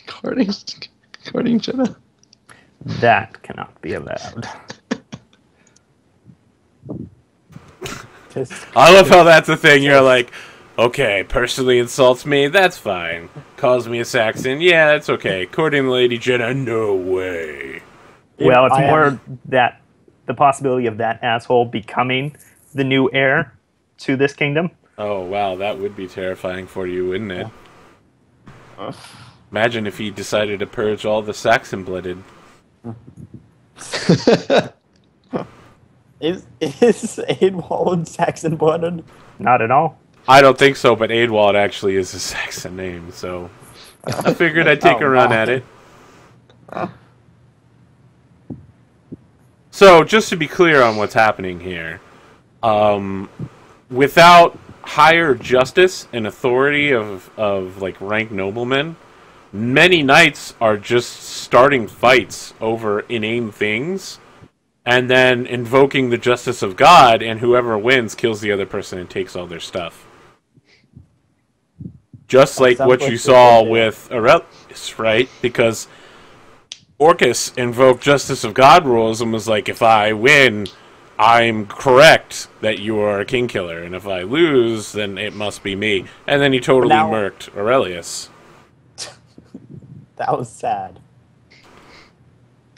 Courting Jenna. That cannot be allowed. I love how that's a thing. You're like, okay, personally insults me, that's fine. Calls me a Saxon, yeah, that's okay. Courting Lady Jenna, no way. Well, it's more that the possibility of that asshole becoming the new heir to this kingdom. Oh, wow, that would be terrifying for you, wouldn't it? Imagine if he decided to purge all the Saxon-blooded. Is Aidwald Saxon-blooded? Not at all. I don't think so, but Aidwald actually is a Saxon name, so I figured I'd take a run at it. So, just to be clear on what's happening here, without higher justice and authority of like ranked noblemen, many knights are just starting fights over inane things, and then invoking the justice of God, and whoever wins kills the other person and takes all their stuff. Just like what you saw with Aurelius, right? Because Orcus invoked justice of God rules and was like, if I win, I'm correct that you are a king killer, and if I lose, then it must be me. And then he totally murked Aurelius. That was sad.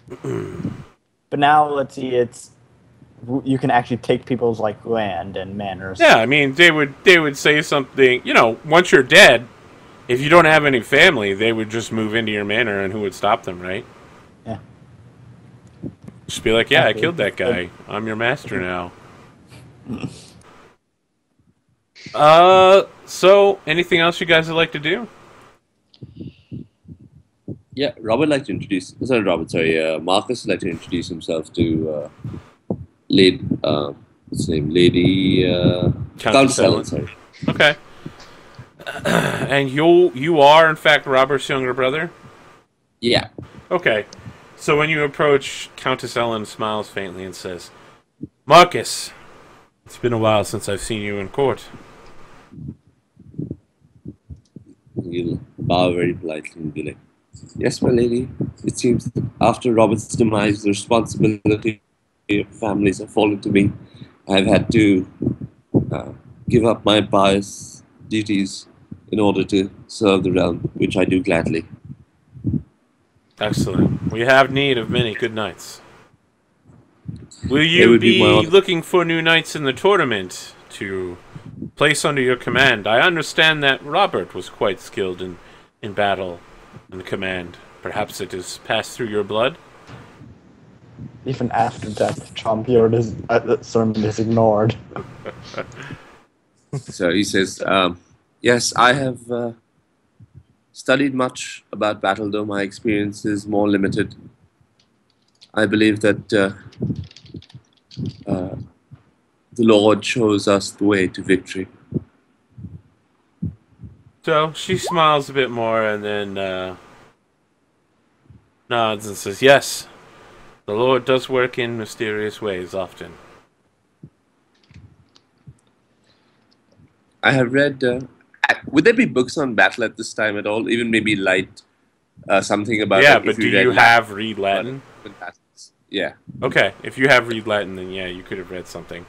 But now, let's see, you can actually take people's like land and manors. Yeah, I mean, they would say something, you know, once you're dead, if you don't have any family, they would just move into your manor, and who would stop them, right? Yeah. Just be like, yeah, I killed that guy. I'm your master now. So, anything else you guys would like to do? Yeah, Marcus would like to introduce himself to Lady, what's her name? Lady Countess Ellen, sorry. Okay. And you are, in fact, Robert's younger brother? Yeah. Okay. So when you approach, Countess Ellen smiles faintly and says, Marcus, it's been a while since I've seen you in court. He'll bow very politely and be like, yes, my lady. It seems that after Robert's demise, the responsibility of families have fallen to me. I've had to give up my pious duties in order to serve the realm, which I do gladly. Excellent. We have need of many good knights. Will you be looking for new knights in the tournament to place under your command? I understand that Robert was quite skilled in battle and command. Perhaps it has passed through your blood? Even after death, Champion sermon is ignored. So he says, yes, I have studied much about battle, though my experience is more limited. I believe that the Lord shows us the way to victory. So she smiles a bit more and then nods and says, yes, the Lord does work in mysterious ways often. I have read... would there be books on battle at this time at all? Even maybe light something about... Yeah, but do you have read Latin? Yeah. Okay, if you have read Latin, then yeah, you could have read something.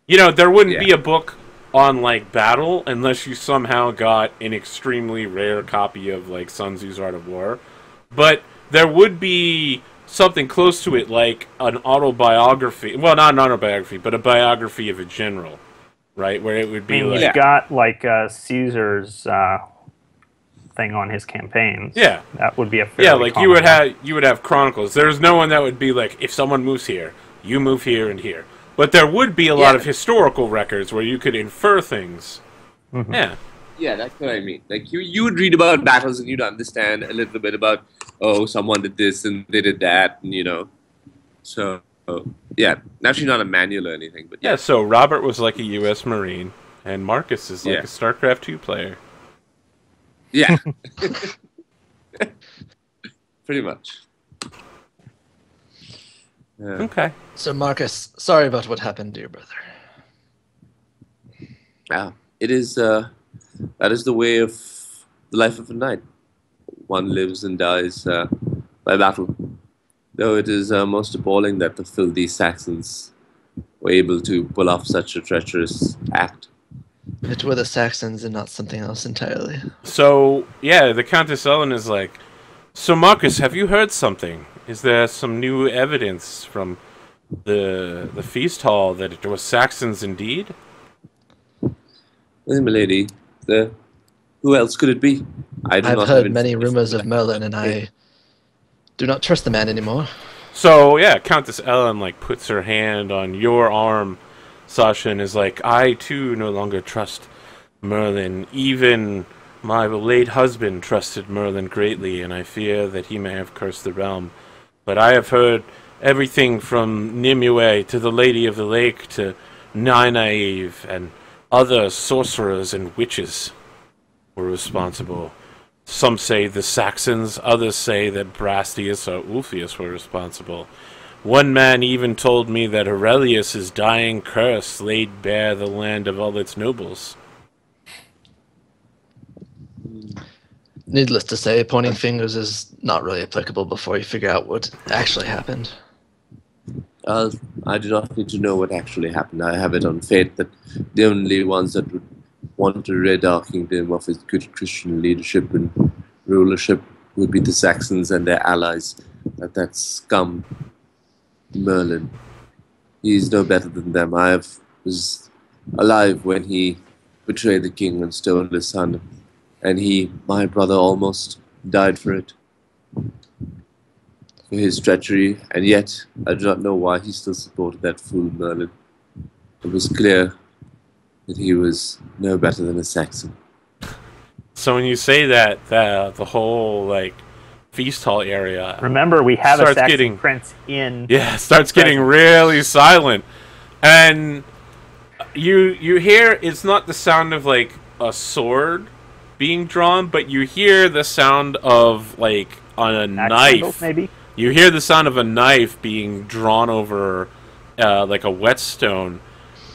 You know, there wouldn't be a book on, like, battle unless you somehow got an extremely rare copy of, like, Sun Tzu's Art of War. But there would be something close to it, like an autobiography. Well, not an autobiography, but a biography of a general, right? Where it would be like... You've got, like, Caesar's thing on his campaigns. Yeah. That would be a fairly like, you would have chronicles. There's no one that would be like, if someone moves here, you move here and here. But there would be a lot of historical records where you could infer things. Mm-hmm. Yeah. Yeah, that's what I mean. Like, you would read about battles and you'd understand a little bit about, oh, someone did this and they did that, and, you know. So, yeah, actually not a manual or anything. But yeah, so Robert was like a U.S. Marine, and Marcus is like a StarCraft 2 player. Yeah. Pretty much. Okay. So, Marcus, sorry about what happened to your brother. It is, that is the way of the life of a knight. one lives and dies by battle. Though it is most appalling that the filthy Saxons were able to pull off such a treacherous act. It were the Saxons and not something else entirely. So, yeah, the Countess Ellen is like, so Marcus, have you heard something? Is there some new evidence from the feast hall that it was Saxons indeed? Well, milady, who else could it be? I've heard many rumors of Merlin, and I do not trust the man anymore. So, yeah, Countess Ellen, like, puts her hand on your arm, Sasha, and is like, I, too, no longer trust Merlin. Even my late husband trusted Merlin greatly, and I fear that he may have cursed the realm. But I have heard everything from Nimue to the Lady of the Lake to Nynaeve and other sorcerers and witches were responsible. Some say the Saxons, others say that Brastius or Ulfius were responsible. One man even told me that Aurelius' dying curse laid bare the land of all its nobles. Needless to say, pointing fingers is not really applicable before you figure out what actually happened. I do not need to know what actually happened. I have it on fate that the only ones that would want to rid our kingdom of its good Christian leadership and rulership would be the Saxons and their allies. That scum, Merlin. He is no better than them. I was alive when he betrayed the king and stole his son, and my brother, almost died for it. For his treachery, and yet I do not know why he still supported that fool Merlin. It was clear that he was no better than a Saxon. So when you say that, the whole, like, feast hall area... Remember, we have a Saxon prince in... Yeah, starts getting really silent. And you hear, it's not the sound of, like, a sword being drawn, but you hear the sound of, like, a knife. Maybe? You hear the sound of a knife being drawn over, like, a whetstone.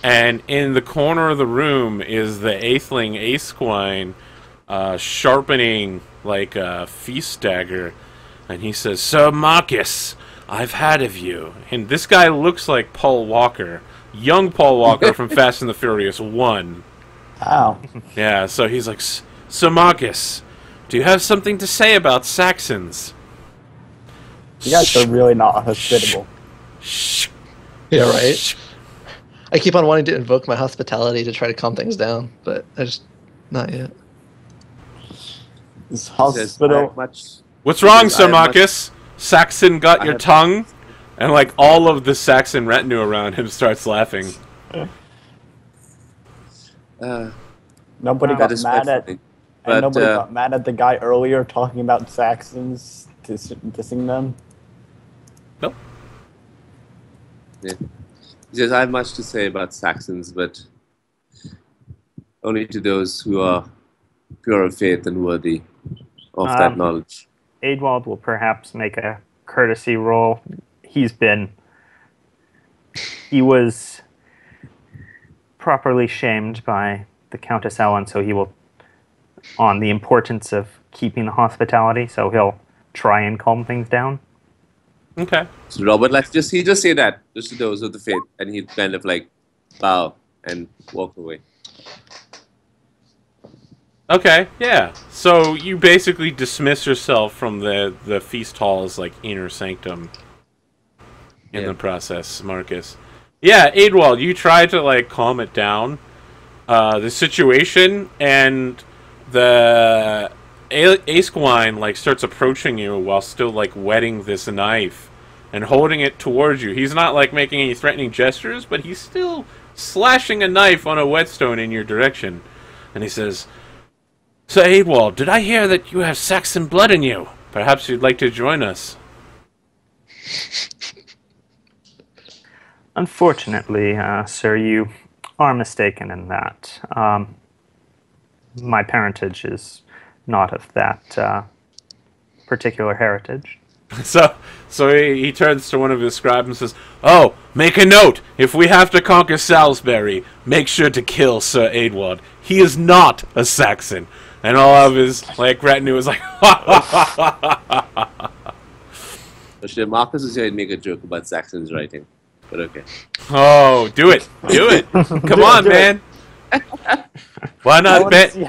And in the corner of the room is the Atheling Aesquine sharpening, like, a feast dagger. And he says, Sir Marcus, I've had of you. And this guy looks like Paul Walker. Young Paul Walker from Fast and the Furious 1. Wow. Yeah, so he's like, Sir Marcus, do you have something to say about Saxons? You guys are really not hospitable. Shh. Yeah, right? I keep on wanting to invoke my hospitality to try to calm things down, but I just... not yet. This hospital... What's wrong, Sir Marcus? Saxon got your tongue? And, like, all of the Saxon retinue around him starts laughing. Nobody got mad at... And nobody got mad at the guy earlier talking about Saxons, dissing them? Nope. Yeah. He says, I have much to say about Saxons, but only to those who are pure of faith and worthy of that knowledge. Adewald will perhaps make a courtesy roll. He was properly shamed by the Countess Ellen, so he will, on the importance of keeping the hospitality, so he'll try and calm things down. Okay. So Robert, he just say that, just to those of the faith, and he'd kind of like bow and walk away. Okay, yeah. So you basically dismiss yourself from the feast hall's, like, inner sanctum in the process, Marcus. Yeah, Adewald, you try to, like, calm it down, the situation, and the Aesquine, like, starts approaching you while still, like, wetting this knife and holding it towards you. He's not, like, making any threatening gestures, but he's still slashing a knife on a whetstone in your direction. And he says, Sir Adewald, did I hear that you have Saxon blood in you? Perhaps you'd like to join us. Unfortunately, sir, you are mistaken in that. My parentage is not of that particular heritage. So he turns to one of his scribes and says, Oh, make a note. If we have to conquer Salisbury, make sure to kill Sir Adewald. He is not a Saxon. And all of his like retinue was like, Actually, Marcus was going to make a joke about Saxon's writing, but okay. "Oh, do it, do it! Come on, man! Why not bend?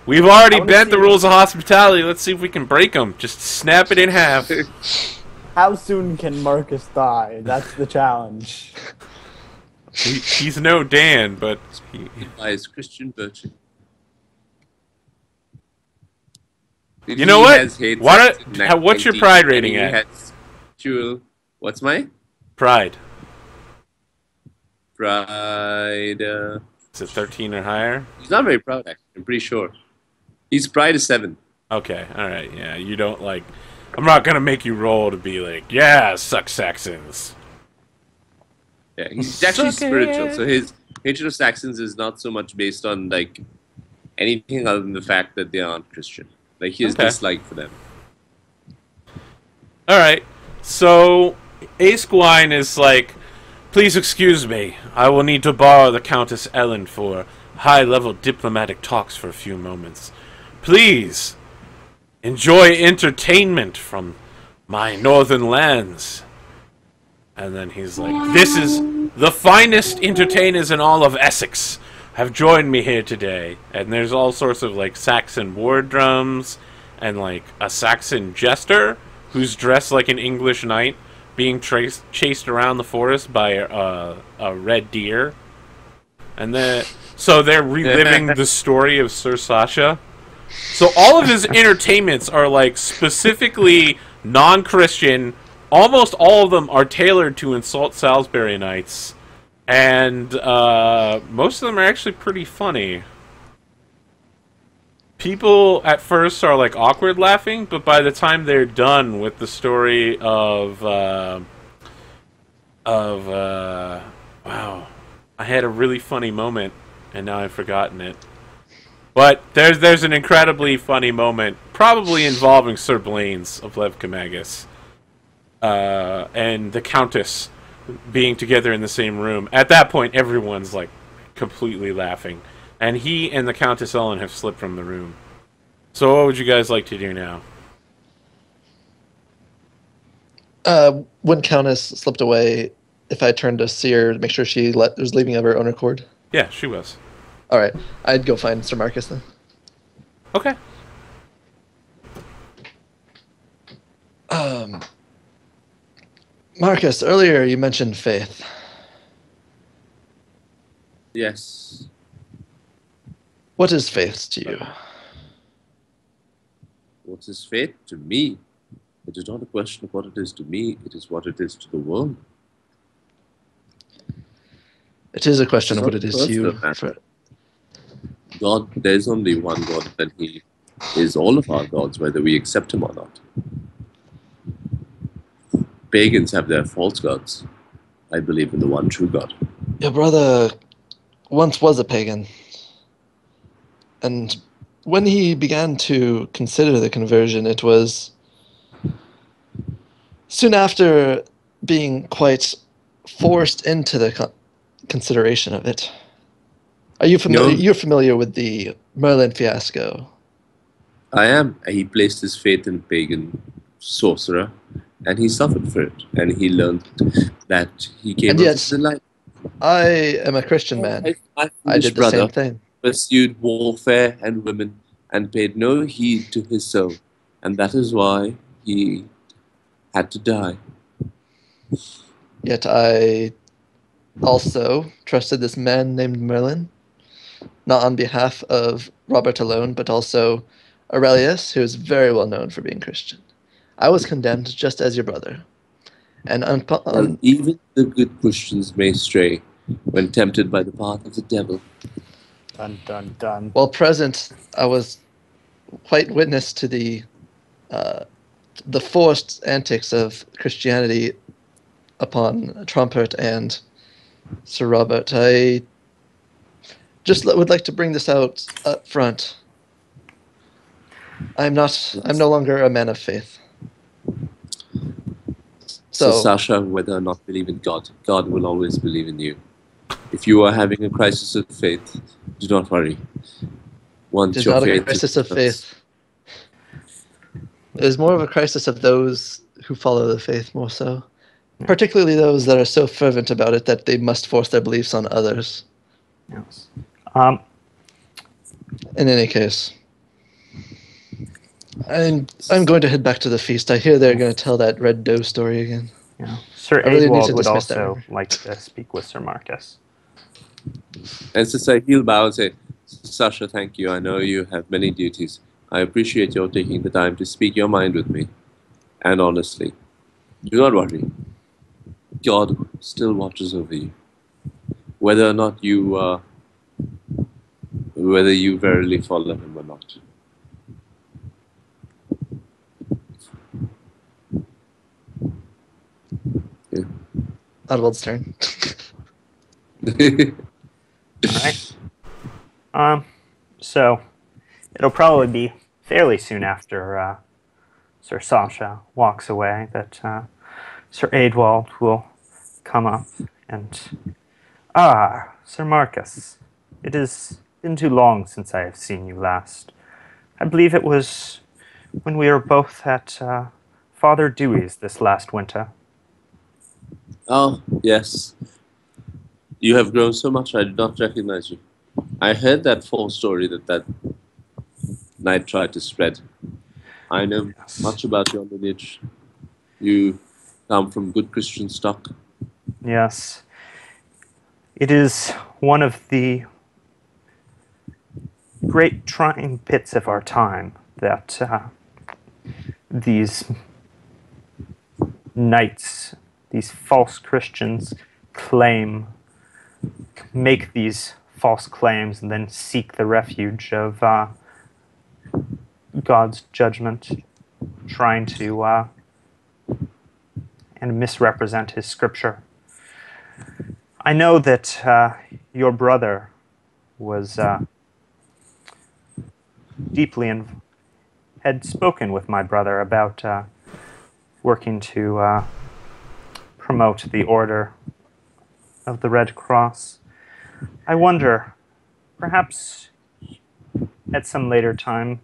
We've already bent the rules of hospitality. Let's see if we can break them. Just snap it in half." How soon can Marcus die? That's the challenge. He's no Dan, but He buys Christian virtue. You know what? What's your pride rating at? What's my pride? Pride. Is it 13 or higher? He's not very proud, actually. I'm pretty sure. His pride is 7. Okay, all right, yeah. You don't like. I'm not gonna make you roll to be like, yeah, suck Saxons. Yeah, he's actually spiritual. So his hatred of Saxons is not so much based on like anything other than the fact that they aren't Christian. Like his dislike for them. All right, so Esquine is like, please excuse me. I will need to borrow the Countess Ellen for high-level diplomatic talks for a few moments. Please enjoy entertainment from my northern lands. And then he's like, this is the finest entertainers in all of Essex have joined me here today. And there's all sorts of like Saxon war drums and like a Saxon jester who's dressed like an English knight being chased around the forest by a red deer. And then so they're reliving the story of Sir Sasha. So all of his entertainments are like specifically non-Christian. Almost all of them are tailored to insult Salisbury Knights, and most of them are actually pretty funny. People at first are like awkward laughing, but by the time they're done with the story of wow, I had a really funny moment, and now I've forgotten it. But there's an incredibly funny moment, probably involving Sir Blaine's of Levcamagus. And the Countess being together in the same room. At that point, everyone's like completely laughing, and he and the Countess Ellen have slipped from the room. So, what would you guys like to do now? When Countess slipped away, if I turned to see her, make sure she was leaving of her own accord. Yeah, she was. All right, I'd go find Sir Marcus then. Okay. Marcus, earlier you mentioned faith. Yes. What is faith to you? What is faith to me? It is not a question of what it is to me, it is what it is to the world. It is a question of what it is to you. God, there's only one God, and He is all of our gods, whether we accept Him or not. Pagans have their false gods. I believe in the one true God. Your brother once was a pagan. And when he began to consider the conversion, it was soon after being quite forced into the consideration of it. Are you familiar? No. You're familiar with the Merlin fiasco? I am. He placed his faith in bagan sorcerer, and he suffered for it. And he learned that he came out of the light. I am a Christian man. I did the same thing. Pursued warfare and women, and paid no heed to his soul, and that is why he had to die. Yet I also trusted this man named Merlin, not on behalf of Robert alone, but also Aurelius, who is very well known for being Christian. I was condemned just as your brother. And even the good Christians may stray when tempted by the path of the devil. Dun, dun, dun. While present, I was quite witness to the forced antics of Christianity upon Trompert and Sir Robert. I just would like to bring this out up front. I'm no longer a man of faith. So Sasha, whether or not believe in God, God will always believe in you. If you are having a crisis of faith, do not worry. once It is your not a faith crisis of is faith. It is more of a crisis of those who follow the faith more so. Particularly those that are so fervent about it that they must force their beliefs on others. Yes. In any case, I'm going to head back to the feast. I hear they're going to tell that Red Doe story again. Yeah. Sir I really need Adwald to would dismiss that also rumor. like to speak with Sir Marcus. And so he'll bow and say, Sasha, thank you. I know you have many duties. I appreciate your taking the time to speak your mind with me. And honestly, do not worry. God still watches over you. Whether or not whether you verily follow him or not. Yeah. Oddwald's turn. All right. So it'll probably be fairly soon after Sir Sasha walks away that Sir Adwald will come up and Sir Marcus, it has been too long since I have seen you last. I believe it was when we were both at Father Dewey's this last winter. Oh, yes. You have grown so much I did not recognize you. I heard that false story that knight tried to spread. I know much about your lineage. You come from good Christian stock. Yes. It is one of the great trying pits of our time that these knights, these false Christians, make these false claims and then seek the refuge of God's judgment, trying to and misrepresent his scripture. I know that your brother was had spoken with my brother about working to promote the Order of the Red Cross. I wonder, perhaps at some later time,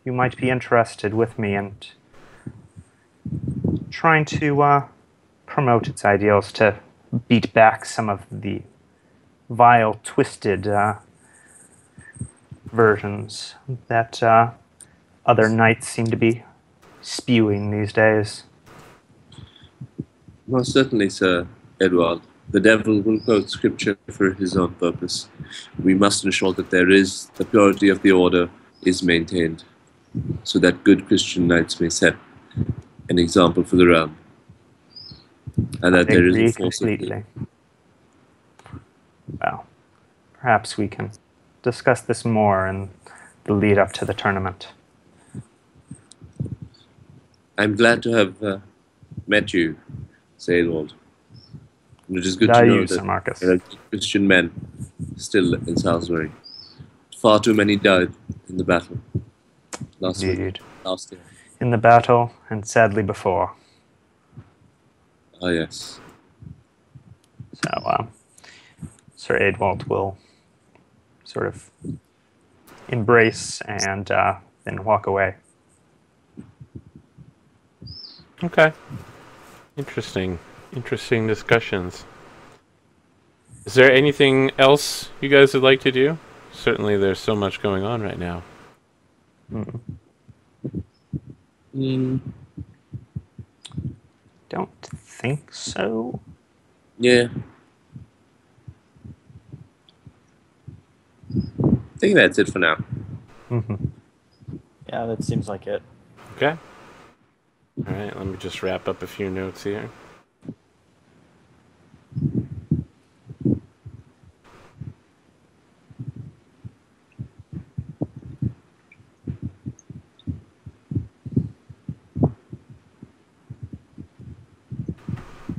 you might be interested with me in trying to promote its ideals, to beat back some of the vile, twisted versions that other knights seem to be spewing these days. Most certainly, Sir Edward. The devil will quote scripture for his own purpose. We must ensure that the purity of the order is maintained, so that good Christian knights may set an example for the realm. And that there is a force completely. Well, perhaps we can discuss this more in the lead up to the tournament. I'm glad to have met you, Sir Edward. It is good to know that there are Christian men still in Salisbury. Far too many died in the battle. Last year. In the battle, and sadly before. Ah, yes. So, Sir Adwald will sort of embrace and then walk away. Okay. Interesting discussions. Is there anything else you guys would like to do? Certainly there's so much going on right now. Don't think so. Yeah. I think that's it for now. Yeah, that seems like it. Okay. All right, let me just wrap up a few notes here.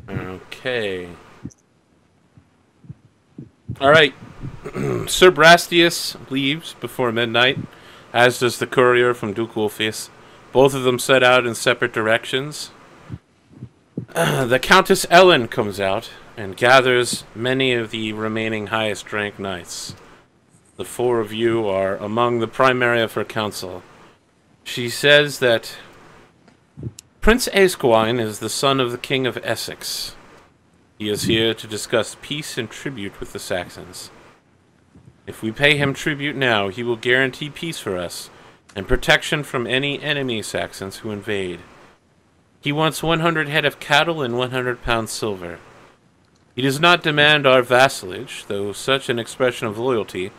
Okay. All right. Sir Brastius leaves before midnight, as does the courier from Duke Ulfius. Both of them set out in separate directions. The Countess Ellen comes out and gathers many of the remaining highest-ranked knights. The four of you are among the primary of her council. She says that Prince Esquine is the son of the King of Essex. He is here to discuss peace and tribute with the Saxons. If we pay him tribute now, he will guarantee peace for us and protection from any enemy Saxons who invade. He wants 100 head of cattle and 100 pounds silver. He does not demand our vassalage, though such an expression of loyalty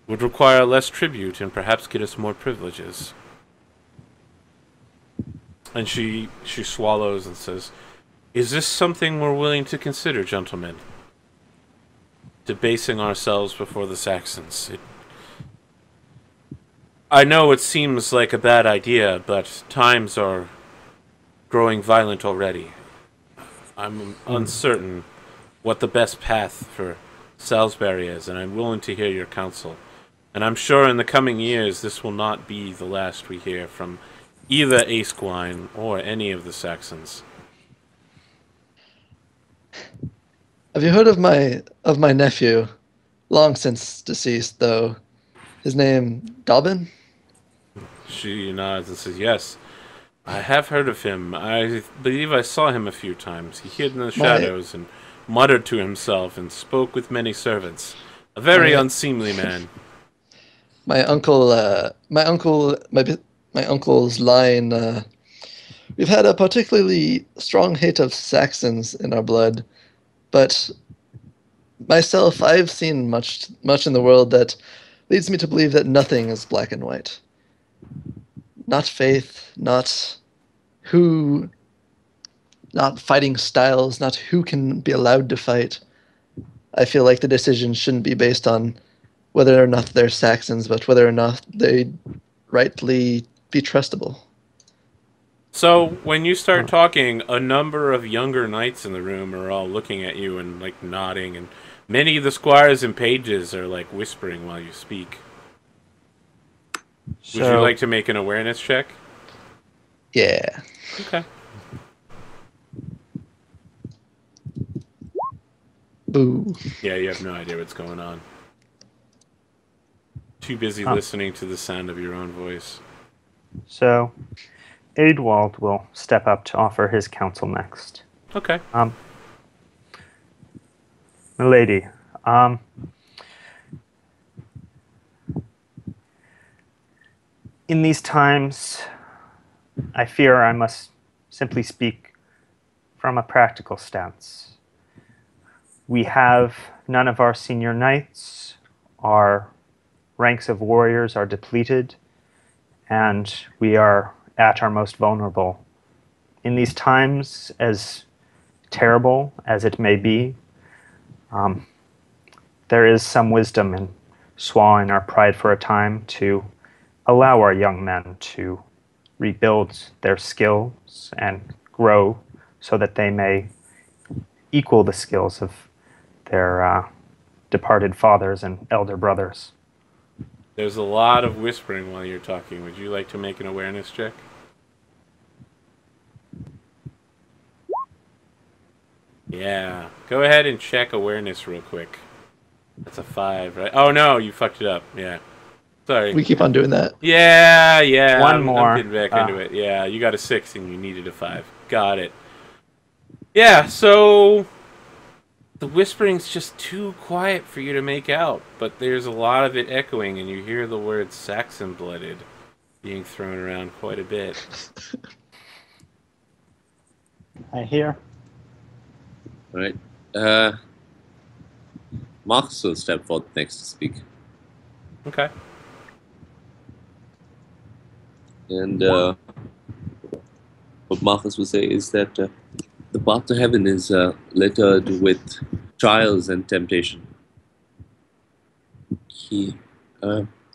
would require less tribute and perhaps get us more privileges. And she swallows and says, "Is this something we're willing to consider, gentlemen? Debasing ourselves before the Saxons. I know it seems like a bad idea, but times are growing violent already. I'm uncertain what the best path for Salisbury is, and I'm willing to hear your counsel. And I'm sure in the coming years this will not be the last we hear from either Esquine or any of the Saxons." Have you heard of my nephew? Long since deceased, though. His name Dobbin? She nods and says, "Yes, I have heard of him. I believe I saw him a few times. He hid in the shadows and muttered to himself and spoke with many servants. A very unseemly man." My uncle's line. We've had a particularly strong hate of Saxons in our blood, but myself, I've seen much in the world that leads me to believe that nothing is black and white. Not faith, not fighting styles, not who can be allowed to fight. I feel like the decision shouldn't be based on whether or not they're Saxons, but whether or not they rightly be trustable. So, when you start talking, a number of younger knights in the room are all looking at you and, like, nodding, and many of the squires and pages are, like, whispering while you speak. Would you like to make an awareness check? Yeah. Okay. Boo. Yeah, you have no idea what's going on. Too busy listening to the sound of your own voice. So, Adewald will step up to offer his counsel next. Okay. Milady, in these times, I fear I must simply speak from a practical stance. We have none of our senior knights, our ranks of warriors are depleted, and we are at our most vulnerable. In these times, as terrible as it may be, there is some wisdom in swallowing our pride for a time to allow our young men to rebuild their skills and grow so that they may equal the skills of their departed fathers and elder brothers. There's a lot of whispering while you're talking. Would you like to make an awareness check? Yeah. Go ahead and check awareness real quick. That's a 5, right? Oh, no, you fucked it up. Yeah. Sorry. We keep on doing that. Yeah. One more. I'm getting back into it. Yeah, you got a 6 and you needed a 5. Got it. Yeah, so the whispering's just too quiet for you to make out, but there's a lot of it echoing, and you hear the word Saxon-blooded being thrown around quite a bit. I hear. All right. Marcus will step forth next to speak. Okay. And what Marcus will say is that the path to heaven is littered with trials and temptation.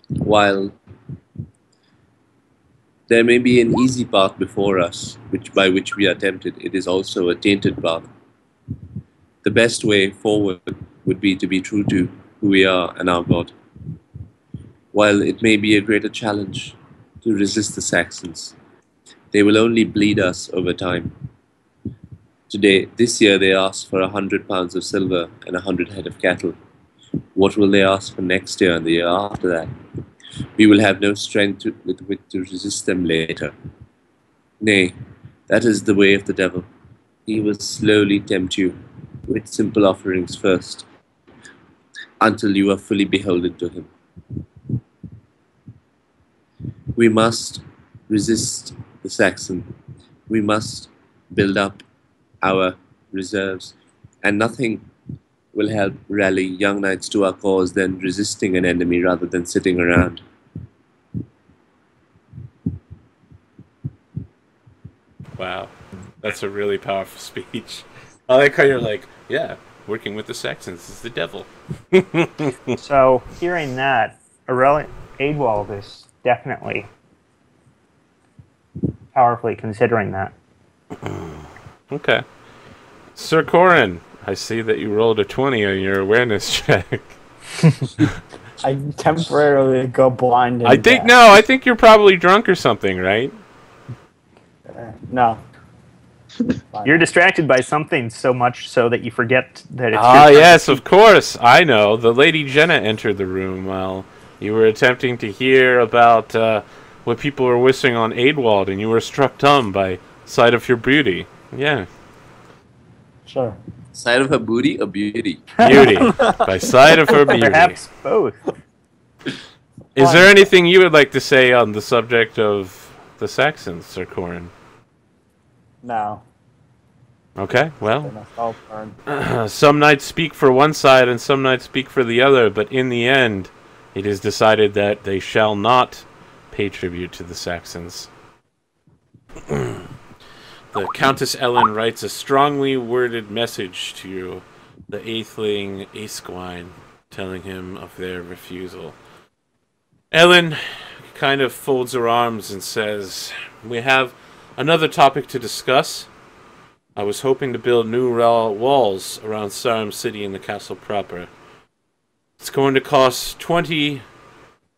While there may be an easy path before us, by which we are tempted, it is also a tainted path. The best way forward would be to be true to who we are and our God. While it may be a greater challenge to resist the Saxons, they will only bleed us over time. This year they asked for 100 pounds of silver and 100 head of cattle. what will they ask for next year and the year after that? We will have no strength with which to resist them later. Nay, that is the way of the devil. He will slowly tempt you with simple offerings first, until you are fully beholden to him. We must resist the Saxon. We must build up our reserves, and nothing will help rally young knights to our cause than resisting an enemy rather than sitting around. Wow, that's a really powerful speech. I like how you're like, yeah, working with the Saxons is the devil. So, hearing that, Aidwald is definitely powerfully considering that. Okay. Sir Corin, I see that you rolled a 20 on your awareness check. I temporarily go blind. I think you're probably drunk or something, right? No. You're distracted by something so much so that you forget that it's Ah, your turn yes, to of speak. course. I know. The Lady Jenna entered the room while you were attempting to hear about what people were whistling on Aidwald, and you were struck dumb by sight of your beauty. Yeah. Sure. Side of her booty or beauty? Beauty. By sight of her beauty. Perhaps both. Is there anything you would like to say on the subject of the Saxons, Sir Corin? No. Okay, well, Then I'll turn. some knights speak for one side and some knights speak for the other, but in the end, it is decided that they shall not pay tribute to the Saxons. The Countess Ellen writes a strongly worded message to the Atheling Esquine, telling him of their refusal. Ellen kind of folds her arms and says, "We have another topic to discuss. I was hoping to build new walls around Sarum City and the castle proper. It's going to cost 20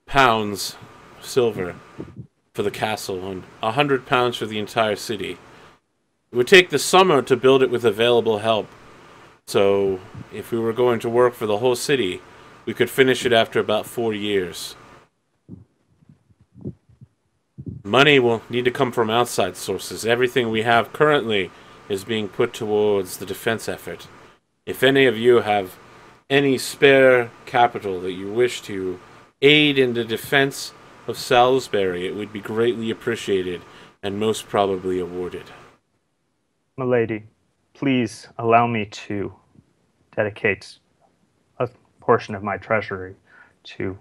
pounds silver for the castle and 100 pounds for the entire city. It would take the summer to build it with available help. So, if we were going to work for the whole city, we could finish it after about 4 years. Money will need to come from outside sources. Everything we have currently is being put towards the defense effort. If any of you have any spare capital that you wish to aid in the defense of Salisbury, it would be greatly appreciated and most probably awarded." Milady, please allow me to dedicate a portion of my treasury to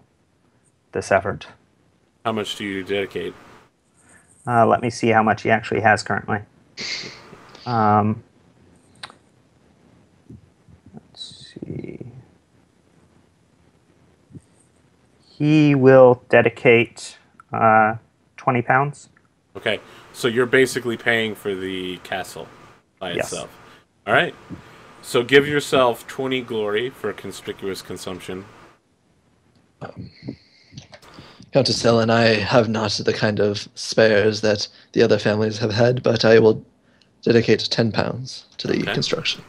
this effort. How much do you dedicate? Let me see how much he actually has currently. Let's see. He will dedicate 20 pounds. Okay, so you're basically paying for the castle by Yes. itself. All right. So give yourself 20 glory for conspicuous consumption. Countess Ellen, I have not the kind of spares that the other families have had, but I will dedicate 10 pounds to the Okay. construction.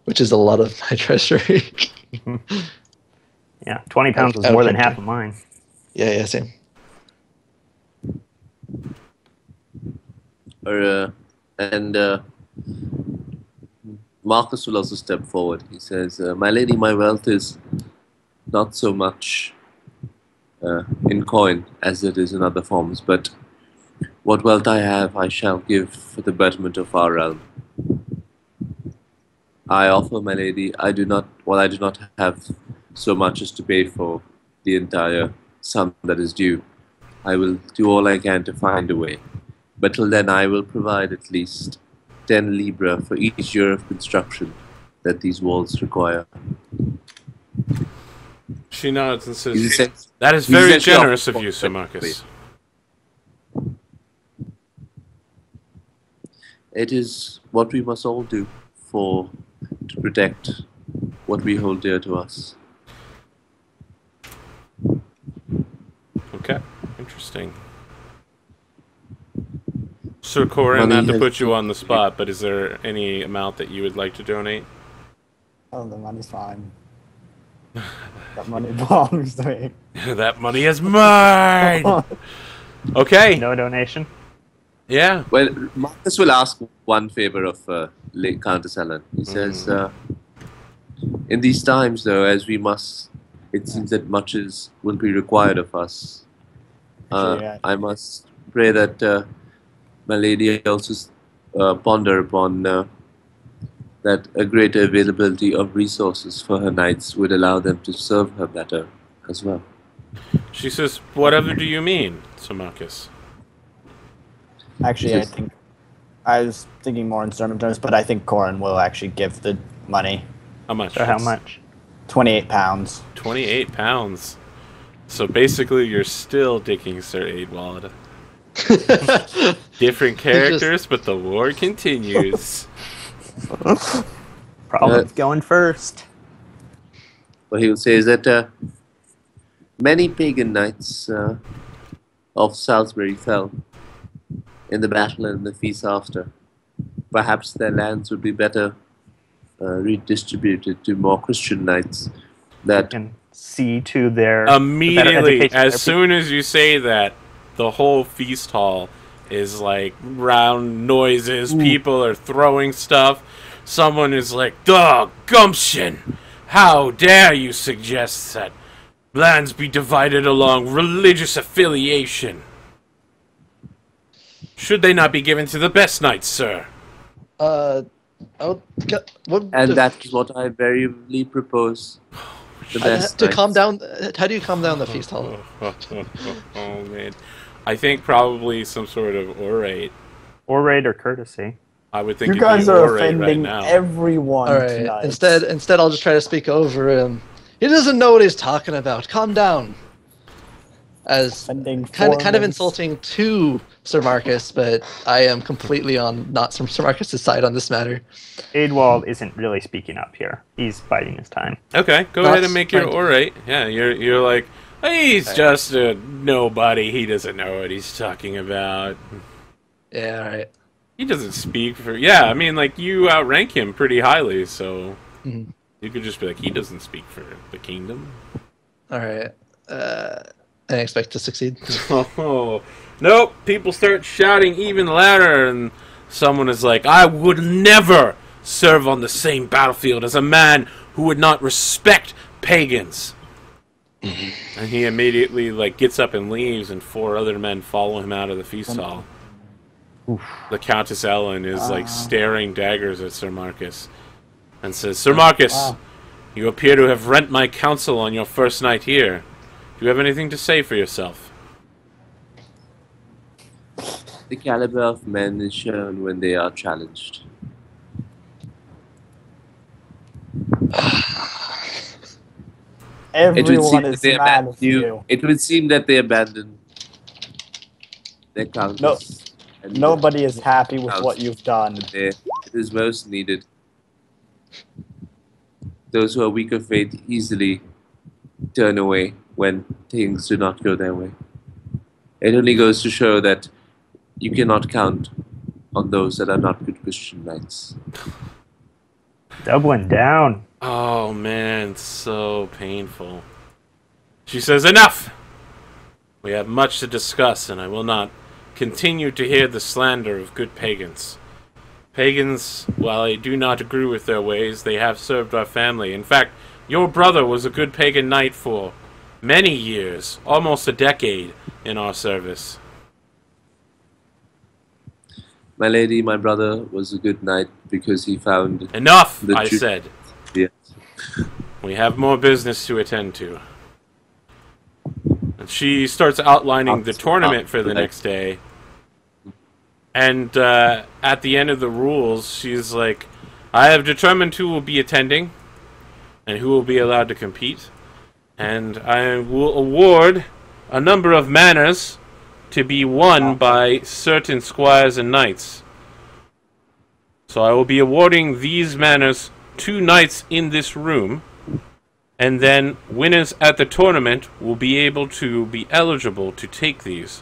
Which is a lot of my treasury. Yeah, 20 pounds was Out more than of half of mine. Yeah, same. And Marcus will also step forward. He says, "My lady, my wealth is not so much in coin as it is in other forms, but what wealth I have, I shall give for the betterment of our realm. I offer, my lady, I do not have so much as to pay for the entire sum that is due. I will do all I can to find a way. But till then, I will provide at least 10 libra for each year of construction that these walls require." She nods and says, He's essen- "That is he's very essentially generous of offering you, Sir for- Marcus." It is what we must all do to protect what we hold dear to us. Okay, interesting. Sir Corin, Money not to has put you been- on the spot, but is there any amount that you would like to donate? Oh, the money's fine. That money belongs to me. That money is mine! Okay. No donation. Yeah. Well, Marcus will ask one favor of Countess Ellen. He says, in these times, though, as we must, it seems that much will be required of us. I must pray that my lady also ponder upon that a greater availability of resources for her knights would allow them to serve her better as well. She says, whatever do you mean, Sir Marcus? Actually, I was thinking more in sermon terms, but I think Corin will actually give the money. How much? So how much? £28. 28 pounds. So basically, you're still dicking Sir Aidwald. Different characters, but the war continues. Problem's going first. What he will say is that many pagan knights of Salisbury fell in the battle and the feast after. Perhaps their lands would be better redistributed to more Christian knights. That Can see to their immediately, as soon as you say that, the whole feast hall is like round noises. People are throwing stuff. Someone is like, "Dog gumption! How dare you suggest that lands be divided along religious affiliation? Should they not be given to the best knights, sir?" and that is what I verily propose. The best to knights. calm down. How do you calm down the feast hall? Oh man, I think probably some sort of orate. Orate or courtesy. I would think You guys it'd be are orate right offending now. everyone All right. tonight. Instead, I'll just try to speak over him. He doesn't know what he's talking about. Calm down. As Offending kind of foreigners. insulting to Sir Marcus, but I am completely on not Sir Marcus's side on this matter. Aidwald isn't really speaking up here. He's biding his time. Okay, go That's ahead and make your fine. orate. Yeah, you're like, he's just a nobody. He doesn't know what he's talking about. Yeah, all right. He doesn't speak for. Yeah, I mean, like you outrank him pretty highly, so Mhm. you could just be like, he doesn't speak for the kingdom. All right. I expect to succeed. Oh, nope. People start shouting even louder, and someone is like, I would never serve on the same battlefield as a man who would not respect pagans. And he immediately like gets up and leaves, and 4 other men follow him out of the feast hall. The Countess Ellen is like staring daggers at Sir Marcus and says, Sir Marcus, you appear to have rent my counsel on your first night here. Do you have anything to say for yourself? The caliber of men is shown when they are challenged. Everyone is mad at you. It would seem that they abandoned their countess. And Nobody is happy with what you've done. it is most needed. Those who are weak of faith easily turn away when things do not go their way. It only goes to show that you cannot count on those that are not good Christian knights. Doubling down. Oh man, so painful. She says, enough! We have much to discuss, and I will not continue to hear the slander of good pagans. Pagans, while I do not agree with their ways, they have served our family. In fact, your brother was a good pagan knight for many years, almost a decade, in our service. My lady, my brother was a good knight because he found... Enough, The I truth. said. Yes. We have more business to attend to. And she starts outlining the tournament for the next day. And at the end of the rules, she's like, I have determined who will be attending and who will be allowed to compete. And I will award a number of manors to be won by certain squires and knights. So I will be awarding these manors 2 knights in this room, and then winners at the tournament will be able to be eligible to take these.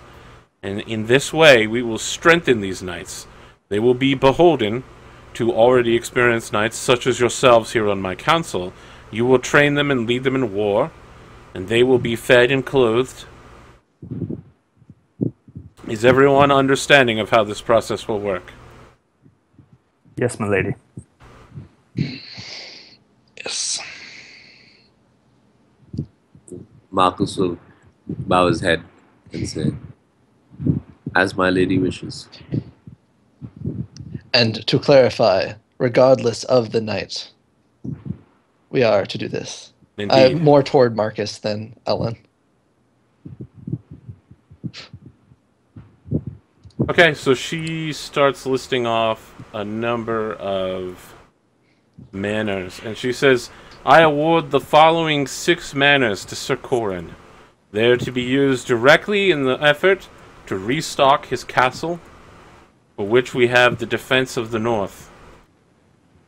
And in this way, we will strengthen these knights. They will be beholden to already experienced knights, such as yourselves here on my council. You will train them and lead them in war, and they will be fed and clothed. Is everyone understanding of how this process will work? Yes, my lady. Yes. Marcus will bow his head and say, "As my lady wishes." And to clarify, regardless of the knight, we are to do this. Indeed. More toward Marcus than Ellen. Okay, so she starts listing off a number of manors, and she says, I award the following 6 manors to Sir Corin. They are to be used directly in the effort to restock his castle, for which we have the defense of the north.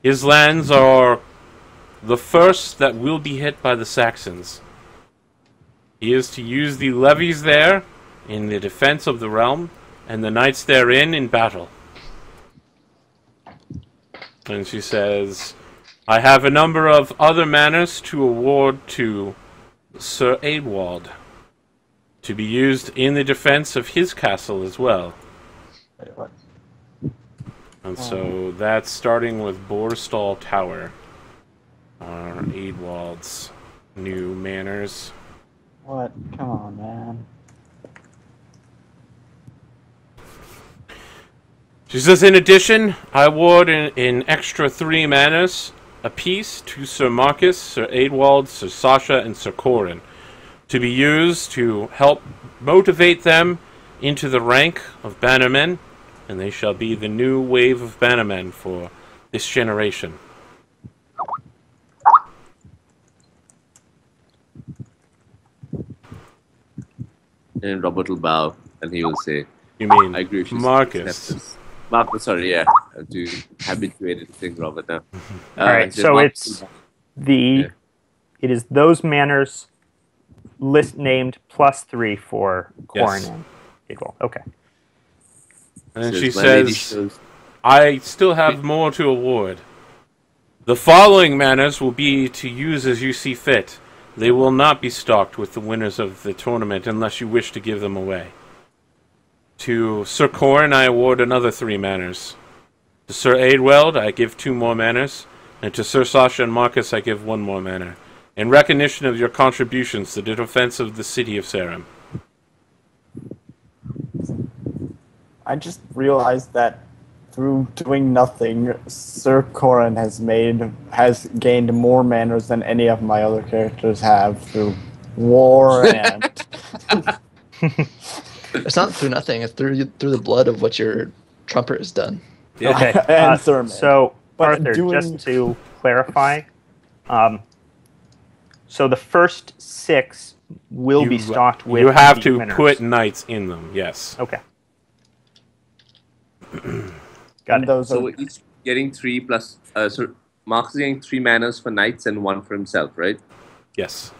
His lands are the first that will be hit by the Saxons. He is to use the levies there in the defense of the realm, and the knights therein in battle. And she says, I have a number of other manors to award to Sir Aedwald, to be used in the defense of his castle as well. Wait, what? And so that's starting with Borstal Tower, Aedwald's new manors. What? Come on, man. She says, in addition, I award an extra 3 manors apiece to Sir Marcus, Sir Aedwald, Sir Sasha, and Sir Corin, to be used to help motivate them into the rank of bannermen, and they shall be the new wave of bannermen for this generation. And Robert will bow, and he will say, You mean I graciously Marcus? accept this. Marcus, sorry, yeah. I'm too habituated to think Robert now. All right, says so Marcus it's will bow. the it is those manors list named +3 for Corin Yes. and Aedwald. Okay. And then Says, she "My lady says, shows-" I still have more to award. The following manors will be to use as you see fit. They will not be stocked with the winners of the tournament unless you wish to give them away. To Sir Corin, I award another 3 manors. To Sir Aedwald, I give 2 more manors. And to Sir Sasha and Marcus, I give 1 more manor. In recognition of your contributions to the defense of the city of Sarum. I just realized that through doing nothing, Sir Corin has gained more manners than any of my other characters have through war and. It's not through nothing. It's through the blood of what your trumper has done. Yeah. Okay. And Thurman. So, But Arthur, doing- just to clarify, so the first 6 will be stocked with. You have the to winners. put knights in them, yes. Okay. and Got it. those So are we're each getting 3 plus. So Marcus is getting 3 manors for knights and 1 for himself, right? Yes.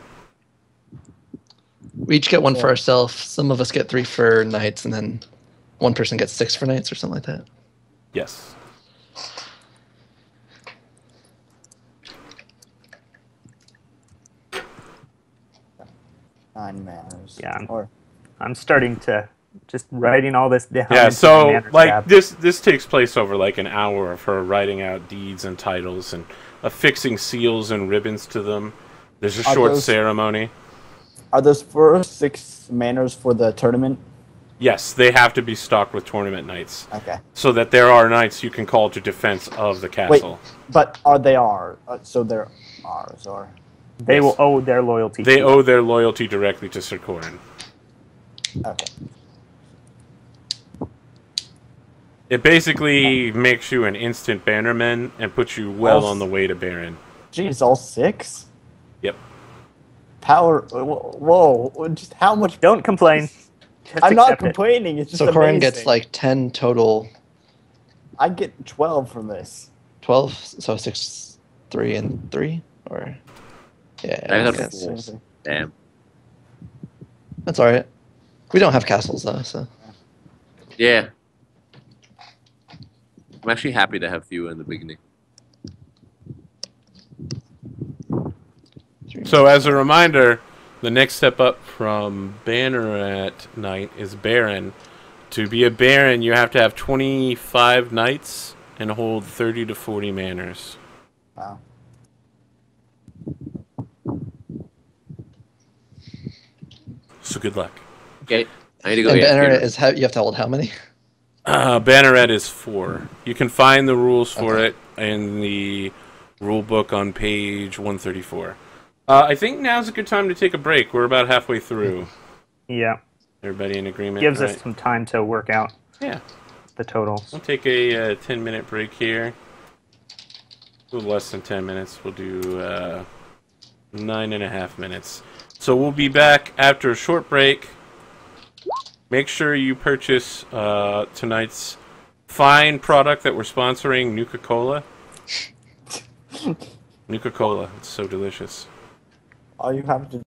We each get 1 for ourselves. Some of us get 3 for knights, and then one person gets 6 for knights or something like that. Yes. nine manners. Yeah. Or I'm starting to just writing all this down. Yeah, into the so manners like tab. this takes place over like an hour of her writing out deeds and titles and affixing seals and ribbons to them. There's a Are short those- ceremony. are those first 6 manners for the tournament? Yes, they have to be stocked with tournament knights, Okay. so that there are knights you can call to defense of the Wait, castle. but are they ours? So they're ours, or They Yes. will owe their loyalty. They to owe their loyalty directly to Sir Corin. okay. It basically makes you an instant bannerman and puts you well on the way to Baron. Jeez, all 6? Yep. Power. Whoa! Just how much? Don't complain. Just I'm not accept it. complaining. It's just So Corin amazing. gets like 10 total, I get 12 from this. 12, so 6, 3, and 3? Or. Yeah, I got guess. 4. Damn. That's alright. We don't have castles though, so. Yeah. I'm actually happy to have fewer in the beginning. So as a reminder, the next step up from Banneret Knight is Baron. To be a Baron, you have to have 25 knights and hold 30 to 40 manors. Wow. So good luck. Okay. I need to go And AFK. Banneret is you have to hold how many? Banneret is 4. You can find the rules for Okay. it in the rule book on page 134. I think now's a good time to take a break. We're about halfway through. Yeah. Everybody in agreement? Gives Right. us some time to work out Yeah. the totals. We'll take a 10-minute break here. A little less than 10 minutes. We'll do 9.5 minutes. So we'll be back after a short break. Make sure you purchase tonight's fine product that we're sponsoring, Nuka-Cola. Nuka-Cola. It's so delicious. All you have to